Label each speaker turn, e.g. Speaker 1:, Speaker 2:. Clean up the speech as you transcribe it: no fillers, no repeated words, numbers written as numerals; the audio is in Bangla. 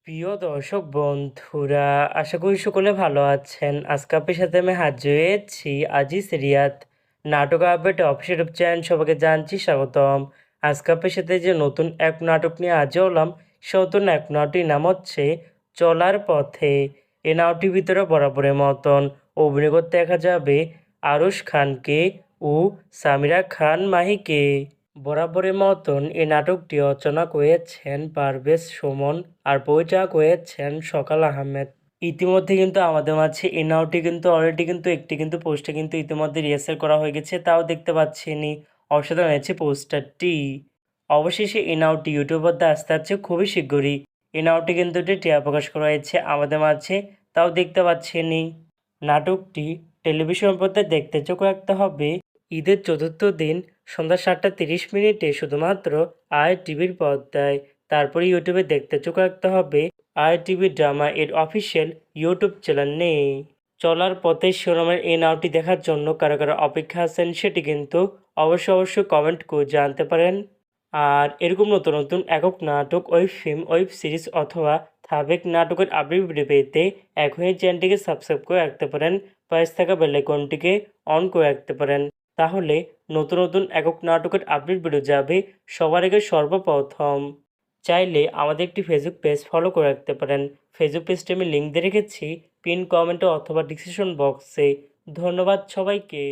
Speaker 1: প্রিয় দর্শক বন্ধুরা, আশা করি সকলে ভালো আছেন। আজকে আপনার সাথে আমি হাজির হয়েছি আজিজ রিয়াদ নাটক আপডেট অফিসিয়াল ইউটিউব চ্যানেল। সবাইকে জানছি স্বাগতম। আজকে আপনার সাথে যে নতুন এক নাটক নিয়ে হাজির হলাম, সে নতুন এক নাটকটির নাম হচ্ছে চলার পথে। এই নাটকটির ভিতরে বরাবরের মতন অভিনয় করতে দেখা যাবে আরুশ খানকে ও সামিরা খান মাহিকে। বরাবরের মতন এই নাটকটি রচনা করেছেন পারভেজ সুমন আর পরিচালক করেছেন সকাল আহমেদ। ইতিমধ্যে কিন্তু আমাদের মাঝে এই নাটকটি কিন্তু অলরেডি কিন্তু একটি কিন্তু পোস্টে কিন্তু ইতিমধ্যে রিহার্সাল করা হয়ে গেছে, তাও দেখতে পাচ্ছেনি। অসাধারণ হয়েছে পোস্টারটি। অবশেষে এই নাটকটি ইউটিউবের মধ্যে আসতে যাচ্ছে খুবই শীঘ্রই। এই নাটকটি কিন্তু একটি টিআর প্রকাশ করা হয়েছে আমাদের মাঝে, তাও দেখতে পাচ্ছেনি। নাটকটি টেলিভিশন পর্দায় দেখতে চোখ রাখতে হবে ঈদের চতুর্থ দিন সন্ধ্যা 7:30 শুধুমাত্র আই টিভির পর্দায়। তারপরে ইউটিউবে দেখতে চোখ রাখতে হবে আই টিভি ড্রামা এর অফিসিয়াল ইউটিউব চ্যানেল নেই। চলার পথে শিরোনামের এই নাটকটি দেখার জন্য কারা কারা অপেক্ষা আছেন সেটি কিন্তু অবশ্যই কমেন্ট করে জানতে পারেন। আর এরকম নতুন নতুন একক নাটক, ওয়েব ফিল্ম, ওয়েব সিরিজ অথবা ধারাবাহিক নাটকের আপডেট ভিডিও পেতে এখনই চ্যানেলটিকে সাবস্ক্রাইব করে রাখতে পারেন। পাশে থাকা বেল আইকনটিকে অন করে রাখতে পারেন। তাহলে নতুন নতুন একক নাটকের আপডেট ভিডিও যাবে সবার আগে সর্বপ্রথম। চাইলে আমাদের একটি ফেসবুক পেজ ফলো করে রাখতে পারেন। ফেসবুক পেজটি আমি লিঙ্ক দিয়ে রেখেছি পিন কমেন্টে অথবা ডিসক্রিপশন বক্সে। ধন্যবাদ সবাইকে।